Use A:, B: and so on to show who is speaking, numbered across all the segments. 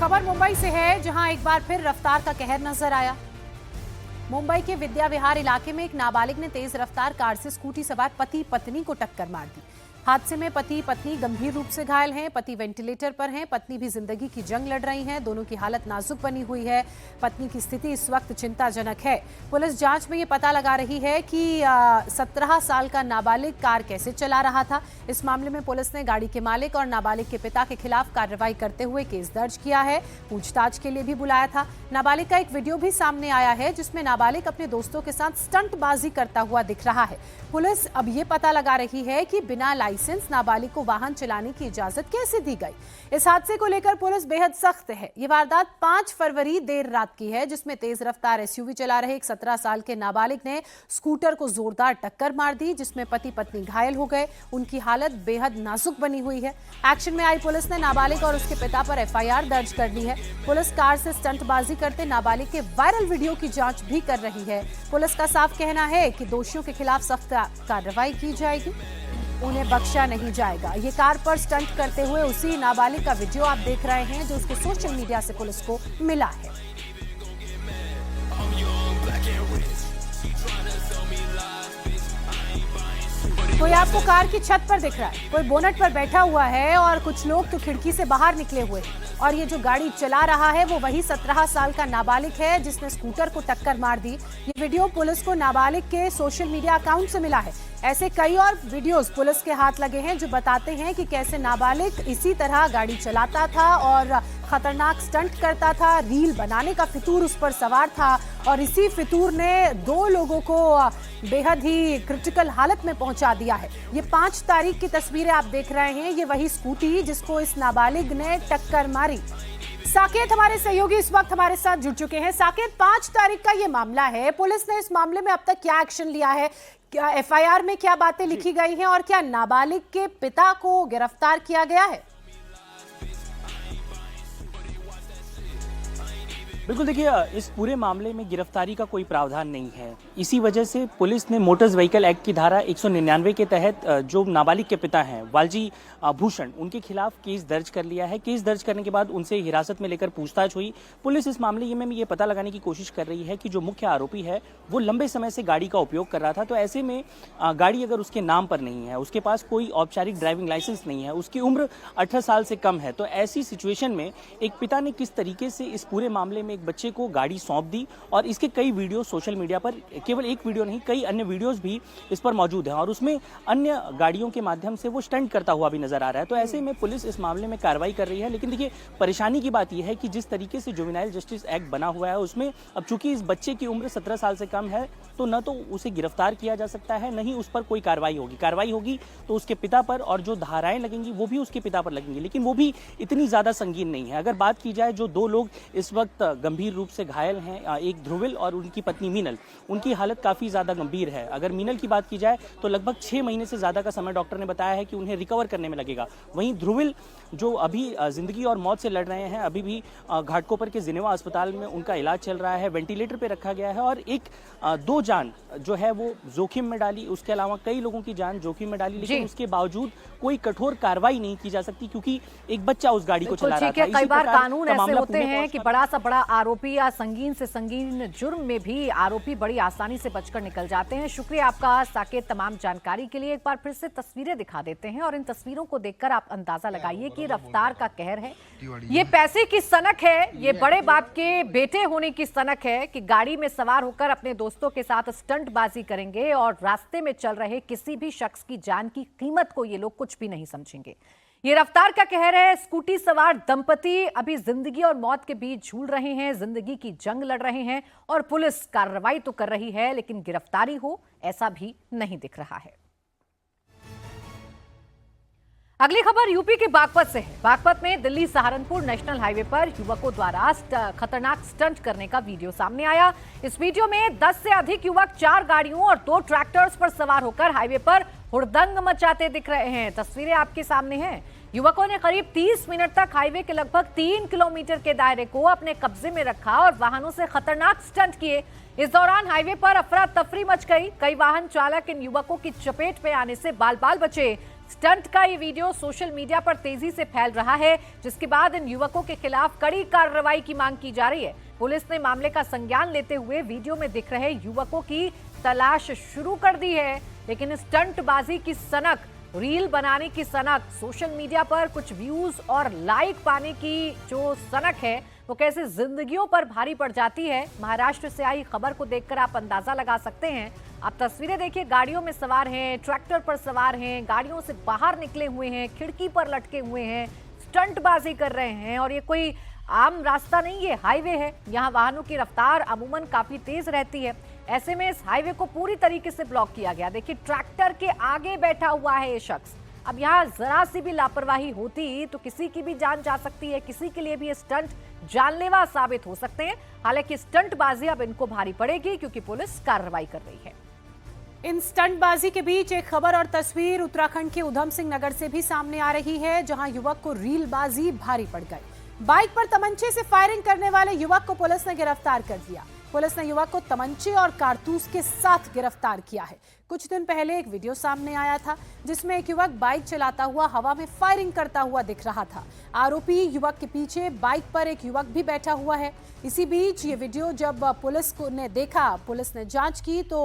A: खबर मुंबई से है, जहां एक बार फिर रफ्तार का कहर नजर आया। मुंबई के विद्या विहार इलाके में एक नाबालिग ने तेज रफ्तार कार से स्कूटी सवार पति पत्नी को टक्कर मार दी। हादसे में पति पत्नी गंभीर रूप से घायल हैं। पति वेंटिलेटर पर हैं, पत्नी भी जिंदगी की जंग लड़ रही हैं। दोनों की हालत नाजुक बनी हुई है। पत्नी की स्थिति इस वक्त चिंताजनक है। पुलिस जांच में ये पता लगा रही है कि 17 साल का नाबालिग कार कैसे चला रहा था। इस मामले में पुलिस ने गाड़ी के मालिक और नाबालिग के पिता के खिलाफ कार्रवाई करते हुए केस दर्ज किया है। पूछताछ के लिए भी बुलाया था। नाबालिग का एक वीडियो भी सामने आया है, जिसमें नाबालिग अपने दोस्तों के साथ स्टंटबाजी करता हुआ दिख रहा है। पुलिस अब ये पता लगा रही है कि बिना लाइसेंस नाबालिग को वाहन चलाने की इजाजत कैसे दी गई। इस हादसे को लेकर पुलिस बेहद सख्त है। ये वारदात 5 फरवरी देर रात की है, जिसमें तेज रफ्तार एसयूवी चला रहे एक 17 साल के नाबालिग ने स्कूटर को जोरदार टक्कर मार दी, जिसमें पति पत्नी घायल हो गए। उनकी हालत बेहद नाजुक बनी हुई है। एक्शन में आई पुलिस ने नाबालिग और उसके पिता पर एफआईआर दर्ज कर ली है। पुलिस कार से स्टंटबाजी करते नाबालिग के वायरल वीडियो की जांच भी कर रही है। पुलिस का साफ कहना है कि दोषियों के खिलाफ सख्त कार्रवाई की जाएगी, उन्हें बख्शा नहीं जाएगा। ये कार पर स्टंट करते हुए उसी नाबालिग का वीडियो आप देख रहे हैं, जो उसके सोशल मीडिया से पुलिस को मिला है। कोई आपको कार की छत पर दिख रहा है, कोई बोनट पर बैठा हुआ है और कुछ लोग तो खिड़की से बाहर निकले हुए हैं। और ये जो गाड़ी चला रहा है वो वही 17 साल का नाबालिग है, जिसने स्कूटर को टक्कर मार दी। ये वीडियो पुलिस को नाबालिग के सोशल मीडिया अकाउंट से मिला है। ऐसे कई और वीडियोस पुलिस के हाथ लगे हैं, जो बताते हैं कि कैसे नाबालिग इसी तरह गाड़ी चलाता था और खतरनाक स्टंट करता था। रील बनाने का फितूर उस पर सवार था और इसी फितूर ने 2 लोगों को बेहद ही क्रिटिकल हालत में पहुंचा दिया है। ये 5 तारीख की तस्वीरें आप देख रहे हैं। ये वही स्कूटी जिसको इस नाबालिग ने टक्कर मारी। साकेत हमारे सहयोगी इस वक्त हमारे साथ जुड़ चुके हैं। साकेत, 5 तारीख का ये मामला है। पुलिस ने इस मामले में अब तक क्या एक्शन लिया है? क्या एफआईआर में क्या बातें लिखी गई हैं और क्या नाबालिग के पिता को गिरफ्तार किया गया है?
B: बिल्कुल, देखिए, इस पूरे मामले में गिरफ्तारी का कोई प्रावधान नहीं है। इसी वजह से पुलिस ने मोटर्स व्हीकल एक्ट की धारा 199 के तहत जो नाबालिग के पिता हैं वालजी भूषण, उनके खिलाफ केस दर्ज कर लिया है। केस दर्ज करने के बाद उनसे हिरासत में लेकर पूछताछ हुई। पुलिस इस मामले में ये पता लगाने की कोशिश कर रही है कि जो मुख्य आरोपी है वो लंबे समय से गाड़ी का उपयोग कर रहा था। तो ऐसे में गाड़ी अगर उसके नाम पर नहीं है, उसके पास कोई औपचारिक ड्राइविंग लाइसेंस नहीं है, उसकी उम्र 18 साल से कम है, तो ऐसी सिचुएशन में एक पिता ने किस तरीके से इस पूरे मामले में एक बच्चे को गाड़ी सौंप दी। और इसके कई वीडियो सोशल मीडिया पर, केवल एक वीडियो नहीं, कई अन्य वीडियोस भी इस पर मौजूद हैं और उसमें अन्य गाड़ियों के माध्यम से वो स्टंट करता हुआ भी नजर आ रहा है। तो ऐसे में पुलिस इस मामले में कार्रवाई कर रही है। लेकिन देखिए, परेशानी की बात यह है कि जिस तरीके से जुवेनाइल जस्टिस एक्ट बना हुआ है, उसमें अब चूंकि इस बच्चे की उम्र 17 साल से कम है, तो न तो उसे गिरफ्तार किया जा सकता है, न ही उस पर कोई कार्रवाई होगी तो उसके पिता पर, और जो धाराएं लगेंगी वो भी उसके पिता पर लगेंगी, लेकिन वो भी इतनी ज्यादा संगीन नहीं है। अगर बात की जाए, जो 2 लोग इस वक्त गंभीर रूप से घायल हैं, एक ध्रुविल और उनकी पत्नी मीनल, उनकी हालत काफी ज्यादा गंभीर है। अगर मीनल की बात की जाए तो लगभग 6 महीने से ज्यादा का समय डॉक्टर ने बताया है कि उन्हें रिकवर करने में लगेगा। वहीं ध्रुविल, जो अभी जिंदगी और मौत से लड़ रहे हैं, अभी भी घाटकोपर के जिनेवा अस्पताल में उनका इलाज चल रहा है, वेंटिलेटर पे रखा गया है। और 2 जान जो है वो जोखिम में डाली, उसके अलावा कई लोगों की जान जोखिम में डाली, लेकिन उसके बावजूद कोई कठोर कार्रवाई नहीं की जा सकती, क्योंकि एक बच्चा उस गाड़ी को चला रहा था।
C: कई बार कानून ऐसे होते हैं कि बड़ा सा बड़ा आरोपी या संगीन से संगीन जुर्म में भी आरोपी बड़ी आसानी से बचकर निकल जाते हैं। शुक्रिया आपका साकेत, तमाम जानकारी के लिए। एक बार फिर से तस्वीरें दिखा देते हैं और इन तस्वीरों को देखकर आप अंदाजा लगाइए कि रफ्तार का कहर है। ये पैसे की सनक है, ये बड़े बाप के बेटे होने की सनक है कि गाड़ी में सवार होकर अपने दोस्तों के साथ स्टंटबाजी करेंगे और रास्ते में चल रहे किसी भी शख्स की जान की कीमत को ये लोग कुछ भी नहीं समझेंगे। ये रफ्तार का कहर है। स्कूटी सवार दंपति अभी जिंदगी और मौत के बीच झूल रहे हैं, जिंदगी की जंग लड़ रहे हैं और पुलिस कार्रवाई तो कर रही है, लेकिन गिरफ्तारी हो ऐसा भी नहीं दिख रहा है। अगली खबर यूपी के बागपत से है। बागपत में दिल्ली सहारनपुर नेशनल हाईवे पर युवकों द्वारा खतरनाक स्टंट करने का वीडियो सामने आया। इस वीडियो में 10 से अधिक युवक 4 गाड़ियों और 2 ट्रैक्टर्स पर सवार होकर हाईवे पर हुड़दंग मचाते दिख रहे हैं। तस्वीरें आपके सामने हैं। युवकों ने करीब 30 मिनट तक हाईवे के लगभग 3 किलोमीटर के दायरे को अपने कब्जे में रखा और वाहनों से खतरनाक स्टंट किए। इस दौरान हाईवे पर अफरा तफरी मच गई। कई वाहन चालक इन युवकों की चपेट में आने से बाल बाल बचे। स्टंट का ये वीडियो सोशल मीडिया पर तेजी से फैल रहा है, जिसके बाद इन युवकों के खिलाफ कड़ी कार्रवाई की मांग की जा रही है। पुलिस ने मामले का संज्ञान लेते हुए वीडियो में दिख रहे युवकों की तलाश शुरू कर दी है। लेकिन स्टंटबाजी की सनक, रील बनाने की सनक, सोशल मीडिया पर कुछ व्यूज और लाइक पाने की जो सनक है वो कैसे जिंदगियों पर भारी पड़ जाती है, महाराष्ट्र से आई खबर को देखकर आप अंदाजा लगा सकते हैं। आप तस्वीरें देखिए, गाड़ियों में सवार हैं, ट्रैक्टर पर सवार हैं, गाड़ियों से बाहर निकले हुए हैं, खिड़की पर लटके हुए हैं, स्टंटबाजी कर रहे हैं। और ये कोई आम रास्ता नहीं है, हाईवे है। यहाँ वाहनों की रफ्तार अमूमन काफी तेज रहती है। ऐसे में इस हाईवे को पूरी तरीके से ब्लॉक किया गया। देखिए, ट्रैक्टर के आगे बैठा हुआ है ये शख्स। अब यहाँ जरा सी भी लापरवाही होती तो किसी की भी जान जा सकती है, किसी के लिए भी ये स्टंट जानलेवा साबित हो सकते हैं। हालांकि स्टंटबाजी अब इनको भारी पड़ेगी क्योंकि पुलिस कार्रवाई कर रही है।
A: इन स्टंटबाजी के बीच एक खबर और तस्वीर उत्तराखंड के उधम सिंह नगर से भी सामने आ रही है, जहां युवक को रीलबाजी भारी पड़ गई। बाइक पर तमंचे से फायरिंग करने वाले युवक को पुलिस ने गिरफ्तार कर लिया। पुलिस ने युवक को तमंचे और कारतूस के साथ गिरफ्तार किया है। कुछ दिन पहले एक वीडियो सामने आया था जिसमें एक युवक बाइक चलाता हुआ हवा में फायरिंग करता हुआ दिख रहा था। आरोपी युवक के पीछे बाइक पर एक युवक भी बैठा हुआ है। इसी बीच ये वीडियो जब पुलिस को ने देखा, पुलिस ने जांच की तो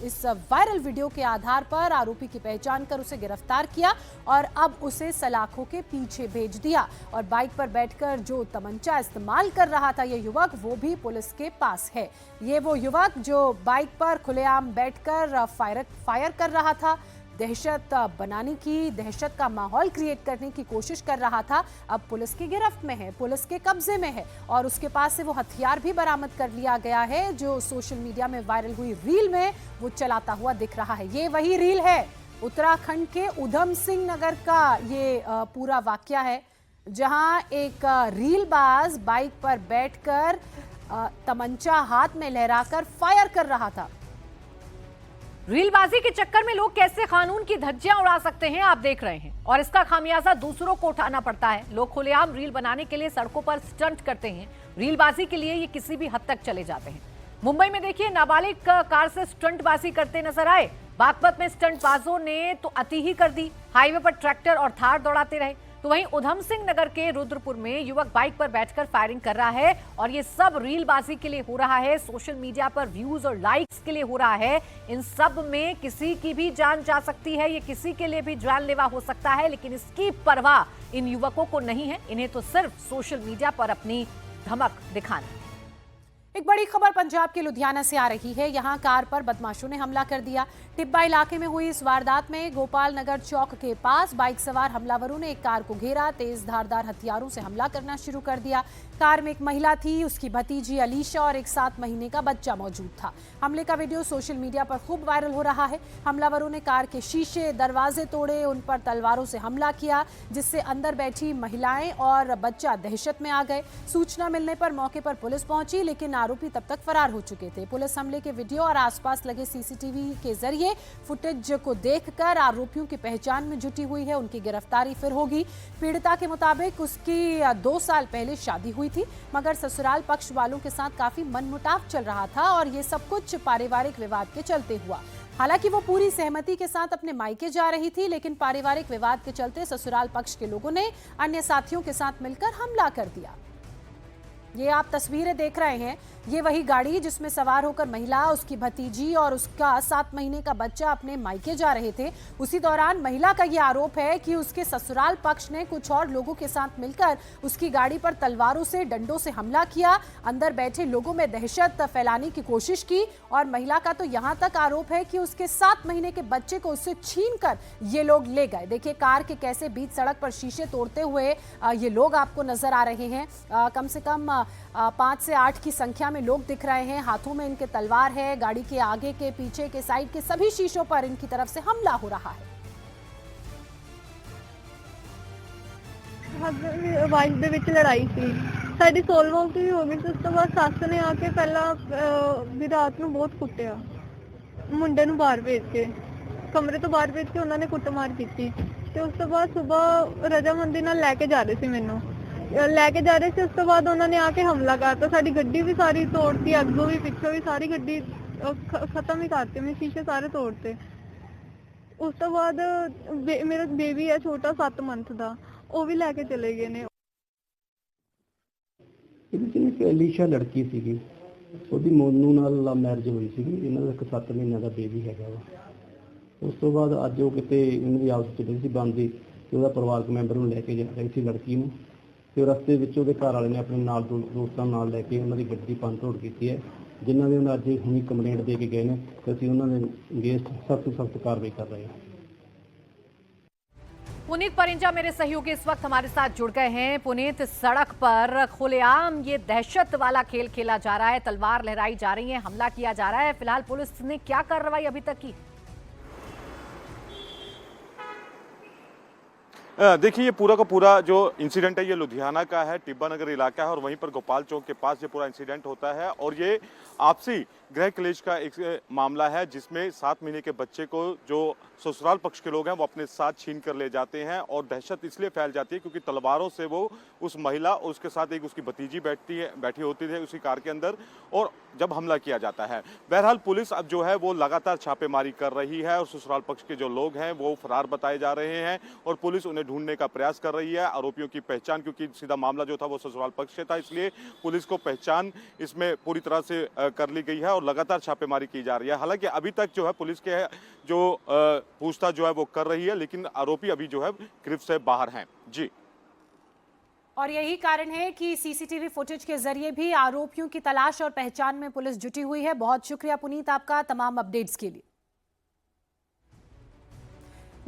A: इस वायरल वीडियो के आधार पर आरोपी की पहचान कर उसे गिरफ्तार किया और अब उसे सलाखों के पीछे भेज दिया। और बाइक पर बैठकर जो तमंचा इस्तेमाल कर रहा था ये युवक, वो भी पुलिस के पास है। ये वो युवक जो बाइक पर खुलेआम बैठकर फायर कर रहा था, दहशत बनाने की, दहशत का माहौल क्रिएट करने की कोशिश कर रहा था, अब पुलिस की गिरफ्त में है, पुलिस के कब्जे में है। और उसके पास से वो हथियार भी बरामद कर लिया गया है जो सोशल मीडिया में वायरल हुई रील में वो चलाता हुआ दिख रहा है। ये वही रील है, उत्तराखंड के उधम सिंह नगर का ये पूरा वाकया है, जहां एक रीलबाज बाइक पर बैठकर तमंचा हाथ में लहराकर फायर कर रहा था।
C: रीलबाजी के चक्कर में लोग कैसे कानून की धज्जियां उड़ा सकते हैं, आप देख रहे हैं। और इसका खामियाजा दूसरों को उठाना पड़ता है। लोग खुलेआम रील बनाने के लिए सड़कों पर स्टंट करते हैं। रीलबाजी के लिए ये किसी भी हद तक चले जाते हैं। मुंबई में देखिए, नाबालिग कार से स्टंटबाजी करते नजर आए। बागपत में स्टंटबाजों ने तो अति ही कर दी, हाईवे पर ट्रैक्टर और थार दौड़ाते रहे। तो वहीं उधम सिंह नगर के रुद्रपुर में युवक बाइक पर बैठकर फायरिंग कर रहा है और ये सब रीलबाजी के लिए हो रहा है, सोशल मीडिया पर व्यूज और लाइक्स के लिए हो रहा है। इन सब में किसी की भी जान जा सकती है, ये किसी के लिए भी जानलेवा हो सकता है, लेकिन इसकी परवाह इन युवकों को नहीं है। इन्हें तो सिर्फ सोशल मीडिया पर अपनी धमक दिखानी है।
A: एक बड़ी खबर पंजाब के लुधियाना से आ रही है। यहां कार पर बदमाशों ने हमला कर दिया। टिब्बा इलाके में हुई इस वारदात में गोपाल नगर चौक के पास बाइक सवार हमलावरों ने एक कार को घेरा, तेज धारदार हथियारों से हमला करना शुरू कर दिया। कार में एक महिला थी, उसकी भतीजी अलीशा और एक 7 महीने का बच्चा मौजूद था। हमले का वीडियो सोशल मीडिया पर खूब वायरल हो रहा है। हमलावरों ने कार के शीशे, दरवाजे तोड़े, उन पर तलवारों से हमला किया, जिससे अंदर बैठी महिलाएं और बच्चा दहशत में आ गए। सूचना मिलने पर मौके पर पुलिस पहुंची, लेकिन आरोपी तब तक फरार हो चुके थे। पुलिस हमले के वीडियो और आसपास लगे सीसीटीवी के जरिए फुटेज को देखकर आरोपियों की पहचान में जुटी हुई है। उनकी गिरफ्तारी फिर होगी। पीड़िता के मुताबिक उसकी 2 साल पहले शादी हुई थी, मगर ससुराल पक्ष वालों के साथ काफी मनमुटाव चल रहा था और ये सब कुछ पारिवारिक विवाद के चलते हुआ। हालांकि वो पूरी सहमति के साथ अपने मायके जा रही थी, लेकिन पारिवारिक विवाद के चलते ससुराल पक्ष के लोगों ने अन्य साथियों के साथ मिलकर हमला कर दिया। ये आप तस्वीरें देख रहे हैं, ये वही गाड़ी जिसमें सवार होकर महिला, उसकी भतीजी और उसका 7 महीने का बच्चा अपने मायके जा रहे थे। उसी दौरान महिला का ये आरोप है कि उसके ससुराल पक्ष ने कुछ और लोगों के साथ मिलकर उसकी गाड़ी पर तलवारों से, डंडों से हमला किया, अंदर बैठे लोगों में दहशत फैलाने की कोशिश की। और महिला का तो यहाँ तक आरोप है कि उसके 7 महीने के बच्चे को उससे छीनकर ये लोग ले गए। देखिए कार के कैसे बीच सड़क पर शीशे तोड़ते हुए ये लोग आपको नजर आ रहे हैं। कम से कम 5 से 8 की संख्या में लोग दिख रहे हैं। हाथों में इनके तलवार है। गाड़ी के आगे के, पीछे के, साइड के सभी शीशों पर इनकी तरफ से हमला हो रहा है।
D: ਵਾਈਫ ਦੇ ਵਿੱਚ ਲੜਾਈ ਸੀ ਸਾਡੀ ਸੋਲਵ ਆਊਟ ਵੀ ਹੋ ਗਈ ਤੇ ਉਸ ਤੋਂ ਬਾਅਦ ਸੱਸ ਨੇ ਆ ਕੇ ਪਹਿਲਾਂ ਵੀ ਰਾਤ ਨੂੰ ਬਹੁਤ ਕੁੱਟਿਆ ਮੁੰਡੇ ਨੂੰ ਬਾਹਰ ਭੇਜ ਕੇ ਕਮਰੇ ਤੋਂ ਬਾਹਰ ਭੇਜ ਕੇ ਉਹਨਾਂ ਨੇ ਕੁੱਟਮਾਰ ਕੀਤੀ ਤੇ ਉਸ ਤੋਂ ਬਾਅਦ ਸਵੇਰ ਰਜਾਮੰਦੀ ਨਾਲ ਲੈ ਕੇ ਜਾ ਰਹੇ ਸੀ ਮੈਨੂੰ ਲੈ ਕੇ ਜਾ ਰਹੇ ਸੀ। ਉਸ ਤੋਂ ਬਾਅਦ ਉਹਨਾਂ ਨੇ ਆ ਕੇ ਹਮਲਾ ਕਰਤਾ ਸਾਡੀ ਗੱਡੀ ਵੀ ਸਾਰੀ ਤੋੜਤੀ ਅੱਗੋਂ ਵੀ ਪਿੱਛੋਂ ਵੀ ਸਾਰੀ ਗੱਡੀ ਖਤਮ ਹੀ ਕਰਤੀ ਮੈਂ ਸ਼ੀਸ਼ੇ ਸਾਰੇ ਤੋੜਤੇ ਉਸ ਤੋਂ ਬਾਅਦ ਮੇਰਾ ਬੇਬੀ ਹੈ ਛੋਟਾ 7 ਮੰਥ ਦਾ, ਉਹ ਵੀ ਲੈ ਕੇ ਚਲੇ ਗਏ ਨੇ।
E: ਇਹਦੀ ਸੀ ਇੱਕ ਅਲੀਸ਼ਾ ਲੜਕੀ ਸੀਗੀ, ਉਹਦੀ ਮੋਨੂ ਨਾਲ ਲਵ ਮੈਰਿਜ ਹੋਈ ਸੀਗੀ, ਇਹਨਾਂ ਦਾ ਇੱਕ 7 ਮਹੀਨਿਆਂ ਦਾ ਬੇਬੀ ਹੈਗਾ ਵਾ। ਉਸ ਤੋਂ ਬਾਅਦ ਅੱਜ ਉਹ ਕਿਤੇ ਇਹਨਾਂ ਦੀ ਆਪਸ ਚ ਸੀ ਬਣਦੀ ਤੇ ਉਹਦਾ ਪਰਿਵਾਰਕ ਮੈਂਬਰ ਨੂੰ ਲੈ ਕੇ ਜਾ ਰਹੀ ਸੀ ਲੜਕੀ ਨੂੰ, ਤੇ ਰਸਤੇ ਵਿੱਚ ਉਹਦੇ ਘਰ ਵਾਲੇ ਨੇ ਆਪਣੇ ਨਾਲ ਦੋਸਤਾਂ ਨਾਲ ਲੈ ਕੇ ਉਹਨਾਂ ਦੀ ਗੱਡੀ ਭੰਨ ਤੋੜ ਕੀਤੀ ਹੈ, ਜਿਨ੍ਹਾਂ ਦੇ ਉਹਨਾਂ ਅੱਜ ਹੁਣੀ ਕੰਪਲੇਂਟ ਦੇ ਕੇ ਗਏ ਨੇ ਤੇ ਅਸੀਂ ਉਹਨਾਂ ਦੇ ਅਗੇਂਸਟ सख्त से सख्त कार्रवाई कर रहे हैं।
C: पुनीत परिंजा मेरे सहयोगी इस वक्त हमारे साथ जुड़ गए हैं। पुनीत, सड़क पर खुलेआम ये दहशत वाला खेल खेला जा रहा है, तलवार लहराई जा रही है, हमला किया जा रहा है, फिलहाल पुलिस ने क्या कार्रवाई अभी तक की?
F: देखिए ये पूरा का पूरा जो इंसिडेंट है ये लुधियाना का है, टिब्बा नगर इलाका है और वहीं पर गोपाल चौक के पास ये पूरा इंसिडेंट होता है और ये आपसी गृह क्लेश का एक मामला है जिसमें 7 महीने के बच्चे को जो ससुराल पक्ष के लोग हैं वो अपने साथ छीन कर ले जाते हैं और दहशत इसलिए फैल जाती है क्योंकि तलवारों से वो उस महिला और उसके साथ एक उसकी भतीजी बैठी होती थी उसी कार के अंदर और जब हमला किया जाता है। बहरहाल पुलिस अब जो है वो लगातार छापेमारी कर रही है और ससुराल पक्ष के जो लोग हैं वो फरार बताए जा रहे हैं और पुलिस उन्हें ढूंढने का प्रयास कर रही है। आरोपियों की पहचान, क्योंकि सीधा मामला जो था वो ससुराल पक्ष से था, इसलिए पुलिस को पहचान इसमें पूरी तरह से कर ली गई है और लगातार छापेमारी की जा रही है। हालांकि अभी तक जो है पुलिस के जो पूछताछ जो है वो कर रही है, लेकिन आरोपी अभी जो है गिरफ्त से बाहर हैं। जी,
A: और यही कारण है कि सीसीटीवी फुटेज के जरिए भी आरोपियों की तलाश और पहचान में पुलिस जुटी हुई है। बहुत शुक्रिया पुनीत आपका तमाम अपडेट्स के लिए।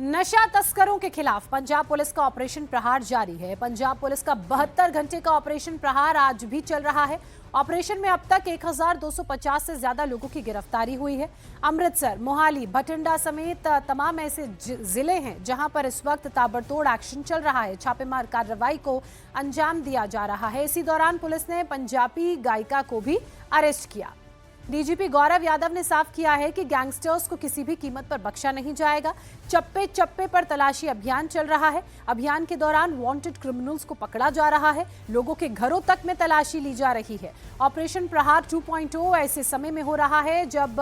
A: नशा तस्करों के खिलाफ पंजाब पुलिस का ऑपरेशन प्रहार जारी है। पंजाब पुलिस का 72 घंटे का ऑपरेशन प्रहार आज भी चल रहा है। ऑपरेशन में अब तक 1250 से ज्यादा लोगों की गिरफ्तारी हुई है। अमृतसर, मोहाली, बठिंडा समेत तमाम ऐसे जिले हैं जहां पर इस वक्त ताबड़तोड़ एक्शन चल रहा है। छापेमार कार्रवाई को अंजाम दिया जा रहा है। इसी दौरान पुलिस ने पंजाबी गायिका को भी अरेस्ट किया। डीजीपी गौरव यादव ने साफ किया है कि गैंगस्टर्स को किसी भी कीमत पर बख्शा नहीं जाएगा। चप्पे चप्पे पर तलाशी अभियान चल रहा है। अभियान के दौरान वांटेड क्रिमिनल्स को पकड़ा जा रहा है। लोगों के घरों तक में तलाशी ली जा रही है। ऑपरेशन प्रहार 2.0 ऐसे समय में हो रहा है जब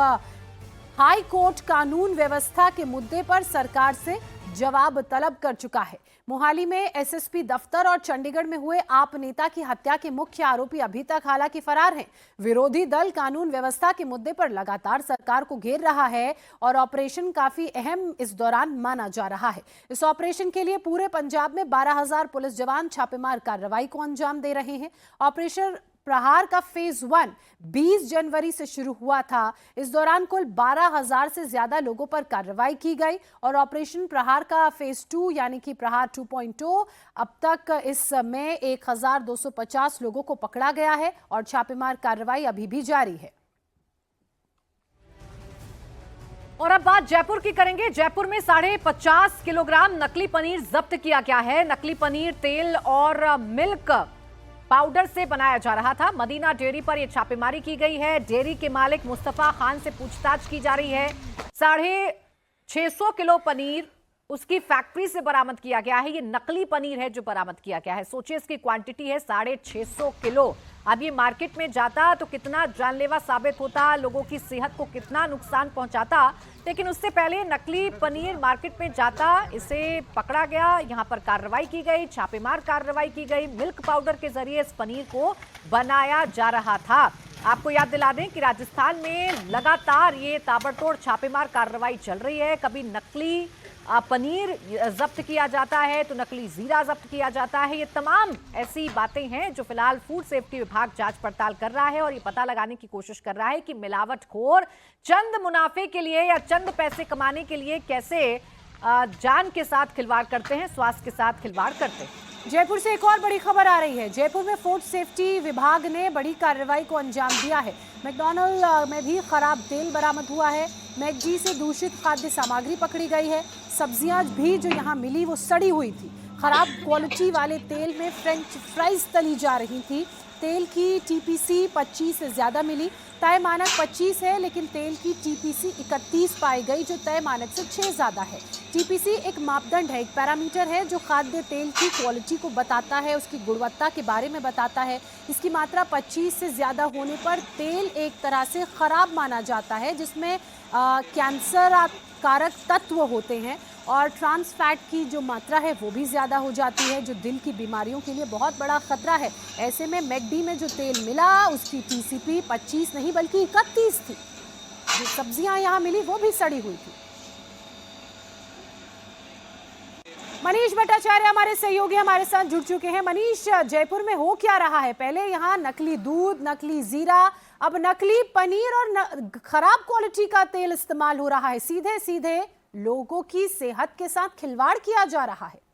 A: हाई कोर्ट कानून व्यवस्था के मुद्दे पर सरकार से जवाब तलब कर चुका है। मोहाली में एसएसपी दफ्तर और चंडीगढ़ में हुए आप नेता की हत्या के मुख्य आरोपी अभी तक हालांकि फरार हैं। विरोधी दल कानून व्यवस्था के मुद्दे पर लगातार सरकार को घेर रहा है और ऑपरेशन काफी अहम इस दौरान माना जा रहा है। इस ऑपरेशन के लिए पूरे पंजाब में 12,000 पुलिस जवान छापेमार कार्रवाई को अंजाम दे रहे हैं। ऑपरेशन प्रहार का फेज 1 20 जनवरी से शुरू हुआ था। इस दौरान कुल 12,000 से ज्यादा लोगों पर कार्रवाई की गई और ऑपरेशन प्रहार का फेज 2 यानी कि प्रहार 2.0 अब तक इस समय 1250 लोगों को पकड़ा गया है और छापेमार कार्रवाई अभी भी जारी है।
C: और अब बात जयपुर की करेंगे। जयपुर में 50.5 किलोग्राम नकली पनीर जब्त किया गया है। नकली पनीर तेल और मिल्क पाउडर से बनाया जा रहा था। मदीना डेयरी पर यह छापेमारी की गई है। डेयरी के मालिक मुस्तफा खान से पूछताछ की जा रही है। 650 किलो पनीर उसकी फैक्ट्री से बरामद किया गया है। ये नकली पनीर है जो बरामद किया गया है। सोचिए इसकी क्वांटिटी है 650 किलो। अब ये मार्केट में जाता तो कितना जानलेवा साबित होता, लोगों की सेहत को कितना नुकसान पहुंचाता। लेकिन उससे पहले नकली पनीर मार्केट में जाता, इसे पकड़ा गया, यहां पर कार्रवाई की गई, छापेमार कार्रवाई की गई। मिल्क पाउडर के जरिए इस पनीर को बनाया जा रहा था। आपको याद दिला दें कि राजस्थान में लगातार ये ताबड़तोड़ छापेमार कार्रवाई चल रही है। कभी नकली पनीर जब्त किया जाता है तो नकली जीरा जब्त किया जाता है। ये तमाम ऐसी बातें हैं जो फिलहाल फूड सेफ्टी विभाग जांच पड़ताल कर रहा है और ये पता लगाने की कोशिश कर रहा है कि मिलावटखोर चंद मुनाफे के लिए या चंद पैसे कमाने के लिए कैसे जान के साथ खिलवाड़ करते हैं, स्वास्थ्य के साथ खिलवाड़ करते हैं।
A: जयपुर से एक और बड़ी खबर आ रही है। जयपुर में फूड सेफ्टी विभाग ने बड़ी कार्रवाई को अंजाम दिया है। मैकडॉनल्ड में भी खराब तेल बरामद हुआ है। मैकडी से दूषित खाद्य सामग्री पकड़ी गई है। सब्जियां भी जो यहां मिली वो सड़ी हुई थी। खराब क्वालिटी वाले तेल में फ्रेंच फ्राइज तली जा रही थी। तेल की टीपीसी 25 से ज्यादा मिली। तय मानक 25 है, लेकिन तेल की टीपीसी 31 पाई गई, जो तय मानक से 6 ज्यादा है। टीपीसी एक मापदंड है, एक पैरामीटर है जो खाद्य तेल की क्वालिटी को बताता है, उसकी गुणवत्ता के बारे में बताता है। इसकी मात्रा 25 से ज्यादा होने पर तेल एक तरह से खराब माना जाता है, जिसमें कैंसर कारक तत्व होते हैं और ट्रांस फैट की जो मात्रा है वो भी ज़्यादा हो जाती है, जो दिल की बीमारियों के लिए बहुत बड़ा खतरा है। ऐसे में मैकडी में जो तेल मिला उसकी टीसीपी 25 नहीं बल्कि 31 थी। जो सब्जियां यहाँ मिली वो भी सड़ी हुई थी। मनीष भट्टाचार्य हमारे सहयोगी हमारे साथ जुड़ चुके हैं। मनीष, जयपुर में हो क्या रहा है? पहले यहाँ नकली दूध, नकली जीरा, अब नकली पनीर और खराब क्वालिटी का तेल इस्तेमाल हो रहा है। सीधे सीधे लोगों की सेहत के साथ खिलवाड़ किया जा रहा है।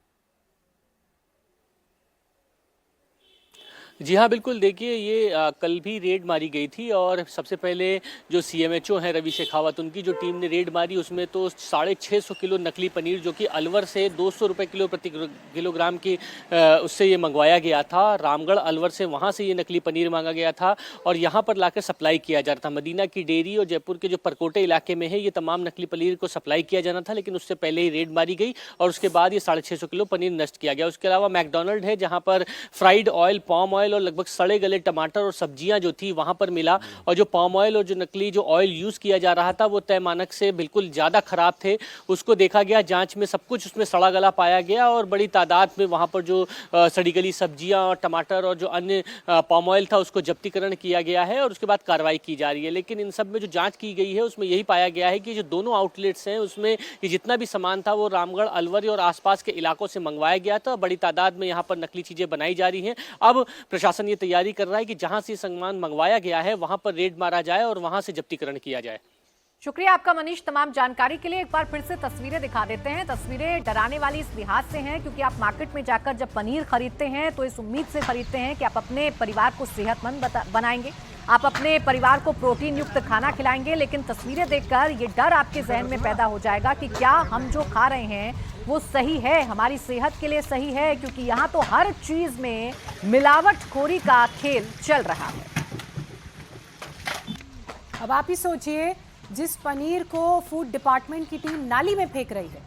G: जी हाँ, बिल्कुल। देखिए, ये कल भी रेड मारी गई थी और सबसे पहले जो सीएमएचओ हैं रवि शेखावत, उनकी जो टीम ने रेड मारी उसमें तो 650 किलो नकली पनीर, जो कि अलवर से 200 रुपये किलो प्रति किलोग्राम की उससे ये मंगवाया गया था। रामगढ़ अलवर से वहाँ से ये नकली पनीर मांगा गया था और यहाँ पर लाकर सप्लाई किया जा रहा था। मदीना की डेयरी और जयपुर के जो परकोटे इलाके में है ये तमाम नकली पनीर को सप्लाई किया जाना था, लेकिन उससे पहले ही रेड मारी गई और उसके बाद ये 650 किलो पनीर नष्ट किया गया। उसके अलावा मैकडोनल्ड है जहाँ पर फ्राइड ऑयल, पाम ऑयल और लगभग सड़े गले टमाटर और सब्जियां जो थी वहां पर मिला। और जो पाम ऑयल और जो नकली जो ऑयल यूज किया जा रहा था वो तय मानक से बिल्कुल ज्यादा खराब थे। उसको देखा गया, जांच में सब कुछ उसमें सड़ा गला पाया गया और बड़ी तादाद में वहां पर जो सड़ी गली सब्जियां और टमाटर और जो अन्य पाम ऑयल था उसको जब्तीकरण किया गया है और उसके बाद कार्रवाई की जा रही है। लेकिन इन सब में जो जाँच की गई है उसमें यही पाया गया है कि जो दोनों आउटलेट्स हैं उसमें ये जितना भी सामान था वो रामगढ़, अलवर और आसपास के इलाकों से मंगवाया गया था। बड़ी तादाद में यहाँ पर नकली चीजें बनाई जा रही हैं। अब प्रशासन ये तैयारी कर रहा है कि जहां से सामान मंगवाया गया है वहां पर रेड मारा जाए और वहां से जब्तीकरण किया जाए।
C: शुक्रिया आपका मनीष, तमाम जानकारी के लिए। एक बार फिर से तस्वीरें दिखा देते हैं। तस्वीरें डराने वाली इस लिहाज से हैं क्योंकि आप मार्केट में जाकर जब पनीर खरीदते हैं तो इस उम्मीद से खरीदते हैं कि आप अपने परिवार को सेहतमंद बनाएंगे, आप अपने परिवार को प्रोटीन युक्त खाना खिलाएंगे। लेकिन तस्वीरें देखकर ये डर आपके जहन में पैदा हो जाएगा कि क्या हम जो खा रहे हैं वो सही है, हमारी सेहत के लिए सही है, क्योंकि यहाँ तो हर चीज में मिलावटखोरी का खेल चल रहा है।
A: अब आप ही सोचिए, जिस पनीर को फूड डिपार्टमेंट की टीम नाली में फेंक रही है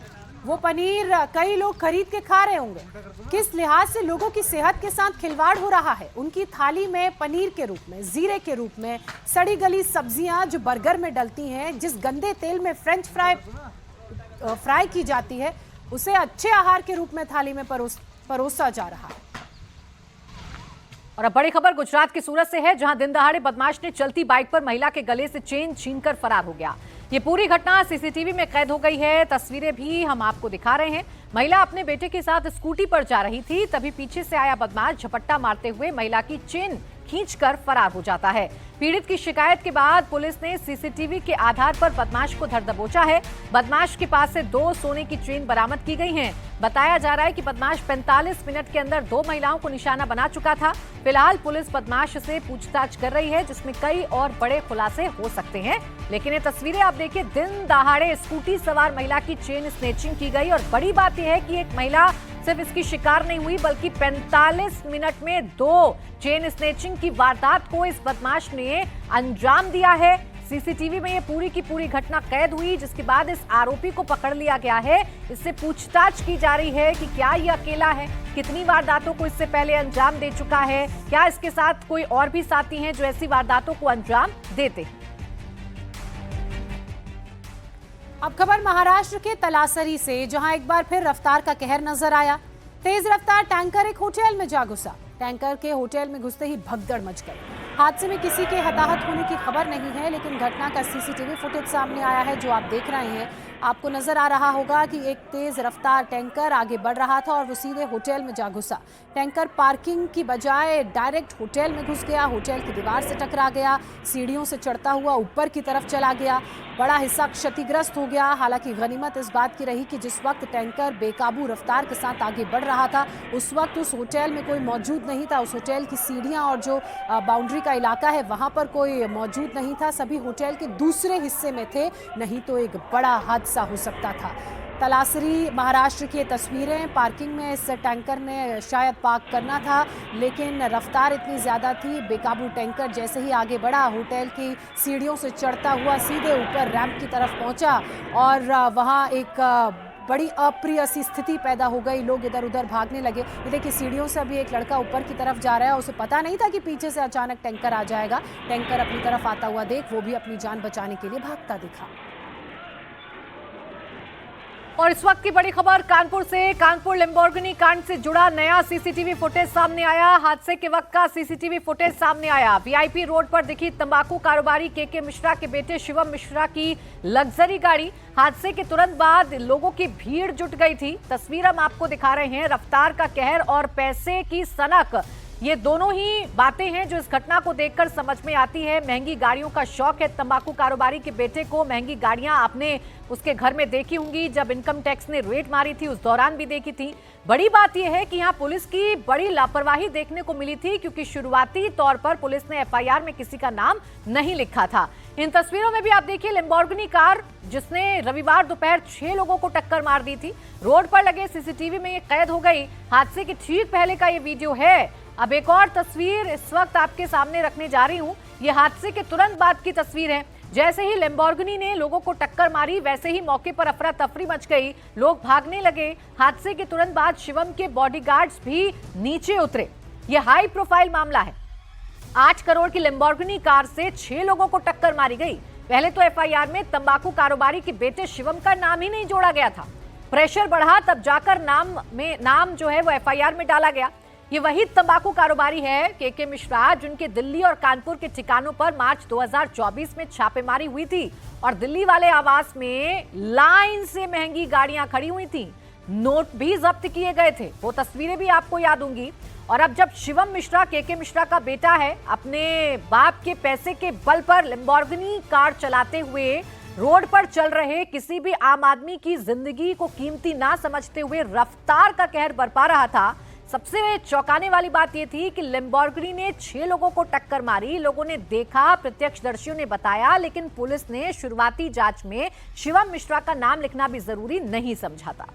A: वो पनीर कई लोग खरीद के खा रहे होंगे। किस लिहाज से लोगों की सेहत के साथ खिलवाड़ हो रहा है। उनकी थाली में पनीर के रूप में, जीरे के रूप में सड़ी गली सब्जियां जो बर्गर में डलती हैं, जिस गंदे तेल में फ्रेंच फ्राई की जाती है, उसे अच्छे आहार के रूप में थाली में परोसा जा रहा है।
C: और अब बड़ी खबर गुजरात की सूरत से है, जहां दिन दहाड़े बदमाश ने चलती बाइक पर महिला के गले से चेन छीनकर फरार हो गया। ये पूरी घटना सीसीटीवी में कैद हो गई है। तस्वीरें भी हम आपको दिखा रहे हैं। महिला अपने बेटे के साथ स्कूटी पर जा रही थी, तभी पीछे से आया बदमाश झपट्टा मारते हुए महिला की चेन खींचकर फरार हो जाता है। पीड़ित की शिकायत के बाद पुलिस ने सीसीटीवी के आधार पर बदमाश को धर दबोचा है। बदमाश के पास से 2 सोने की चेन बरामद की गई हैं। बताया जा रहा है कि बदमाश 45 मिनट के अंदर 2 महिलाओं को निशाना बना चुका था। फिलहाल पुलिस बदमाश से पूछताछ कर रही है, जिसमें कई और बड़े खुलासे हो सकते हैं। लेकिन ये तस्वीरें आप देखिए, दिन दहाड़े स्कूटी सवार महिला की चेन स्नेचिंग की गई और बड़ी बात यह है कि एक महिला सिर्फ इसकी शिकार नहीं हुई बल्कि 45 मिनट में 2 चेन स्नेचिंग की वारदात को इस बदमाश ने अंजाम दिया है। सीसीटीवी में ये पूरी की पूरी घटना कैद हुई, जिसके बाद इस आरोपी को पकड़ लिया गया है। इससे पूछताछ की जा रही है कि क्या ये अकेला है, कितनी वारदातों को इससे पहले अंजाम दे चुका है, क्या इसके साथ कोई और भी साथी हैं जो ऐसी वारदातों को अंजाम देते हैं।
A: अब खबर महाराष्ट्र के तलासरी से, जहां एक बार फिर रफ्तार का कहर नजर आया। तेज रफ्तार टैंकर एक होटल में जा घुसा। टैंकर के होटल में घुसते ही भगदड़ मच गई। हादसे में किसी के हताहत होने की खबर नहीं है, लेकिन घटना का सीसीटीवी फुटेज सामने आया है जो आप देख रहे हैं। आपको नजर आ रहा होगा कि एक तेज रफ्तार टैंकर आगे बढ़ रहा था और वो सीधे होटल में जा घुसा। टैंकर पार्किंग की बजाय डायरेक्ट होटल में घुस गया, होटल की दीवार से टकरा गया, सीढ़ियों से चढ़ता हुआ ऊपर की तरफ चला गया। बड़ा हिस्सा क्षतिग्रस्त हो गया। हालांकि गनीमत इस बात की रही कि जिस वक्त टैंकर बेकाबू रफ्तार के साथ आगे बढ़ रहा था उस वक्त उस होटल में कोई मौजूद नहीं था। उस होटल की सीढ़ियां और जो बाउंड्री का इलाका है वहां पर कोई मौजूद नहीं था। सभी होटल के दूसरे हिस्से में थे, नहीं तो एक बड़ा हादसा हो सकता था। तलासरी महाराष्ट्र की ये तस्वीरें। पार्किंग में इस टैंकर ने शायद पार्क करना था, लेकिन रफ्तार इतनी ज़्यादा थी, बेकाबू टैंकर जैसे ही आगे बढ़ा, होटल की सीढ़ियों से चढ़ता हुआ सीधे ऊपर रैंप की तरफ पहुंचा और वहां एक बड़ी अप्रिय सी स्थिति पैदा हो गई। लोग इधर उधर भागने लगे। ये देखिए, सीढ़ियों से अभी एक लड़का ऊपर की तरफ जा रहा है। उसे पता नहीं था कि पीछे से अचानक टैंकर आ जाएगा। टैंकर अपनी तरफ आता हुआ देख वो भी अपनी जान बचाने के लिए भागता दिखा।
C: और इस वक्त की बड़ी खबर कानपुर से। कानपुर लैम्बोर्गिनी कांड से जुड़ा नया सीसीटीवी फुटेज सामने आया। हादसे के वक्त का सीसीटीवी फुटेज सामने आया। वीआईपी रोड पर दिखी तंबाकू कारोबारी के मिश्रा के बेटे शिवम मिश्रा की लग्जरी गाड़ी। हादसे के तुरंत बाद लोगों की भीड़ जुट गई थी। तस्वीर हम आपको दिखा रहे हैं। रफ्तार का कहर और पैसे की सनक, ये दोनों ही बातें हैं जो इस घटना को देखकर समझ में आती है। महंगी गाड़ियों का शौक है तंबाकू कारोबारी के बेटे को। महंगी गाड़ियां आपने उसके घर में देखी होंगी, जब इनकम टैक्स ने रेड मारी थी उस दौरान भी देखी थी। बड़ी बात यह है कि यहां पुलिस की बड़ी लापरवाही देखने को मिली थी, क्योंकि शुरुआती तौर पर पुलिस ने एफआईआर में किसी का नाम नहीं लिखा था। इन तस्वीरों में भी आप देखिए लैम्बोर्गिनी कार जिसने रविवार दोपहर 6 लोगों को टक्कर मार दी थी, रोड पर लगे सीसीटीवी में ये कैद हो गई। हादसे के ठीक पहले का ये वीडियो है। अब एक और तस्वीर इस वक्त आपके सामने रखने जा रही हूं। ये हादसे के तुरंत बाद की तस्वीर है। जैसे ही लैम्बोर्गिनी ने लोगों को टक्कर मारी, वैसे ही मौके पर अफरा तफरी मच गई, लोग भागने लगे। हादसे के तुरंत बाद शिवम के बॉडीगार्ड्स भी नीचे उतरे। यह हाई प्रोफाइल मामला है। 8 करोड़ की लैम्बोर्गिनी कार से 6 लोगों को टक्कर मारी गई। पहले तो एफआईआर में तंबाकू कारोबारी के बेटे शिवम का नाम ही नहीं जोड़ा गया था। प्रेशर बढ़ा तब जाकर नाम जो है वो एफआईआर में डाला गया। ये वही तंबाकू कारोबारी है के मिश्रा, जिनके दिल्ली और कानपुर के ठिकानों पर मार्च 2024 में छापेमारी हुई थी और दिल्ली वाले आवास में लाइन से महंगी गाड़ियां खड़ी हुई थी। नोट भी जब्त किए गए थे। वो तस्वीरें भी आपको याद होंगी। और अब जब शिवम मिश्रा के मिश्रा का बेटा है, अपने बाप के पैसे के बल पर लैम्बोर्गिनी कार चलाते हुए रोड पर चल रहे किसी भी आम आदमी की जिंदगी को कीमती ना समझते हुए रफ्तार का कहर बरपा रहा था। सबसे चौंकाने वाली बात यह थी कि लैम्बोर्गिनी ने 6 लोगों को टक्कर मारी। लोगों ने देखा, प्रत्यक्षदर्शियों ने बताया, लेकिन पुलिस ने शुरुआती जांच में शिवम मिश्रा का नाम लिखना भी जरूरी नहीं समझा था।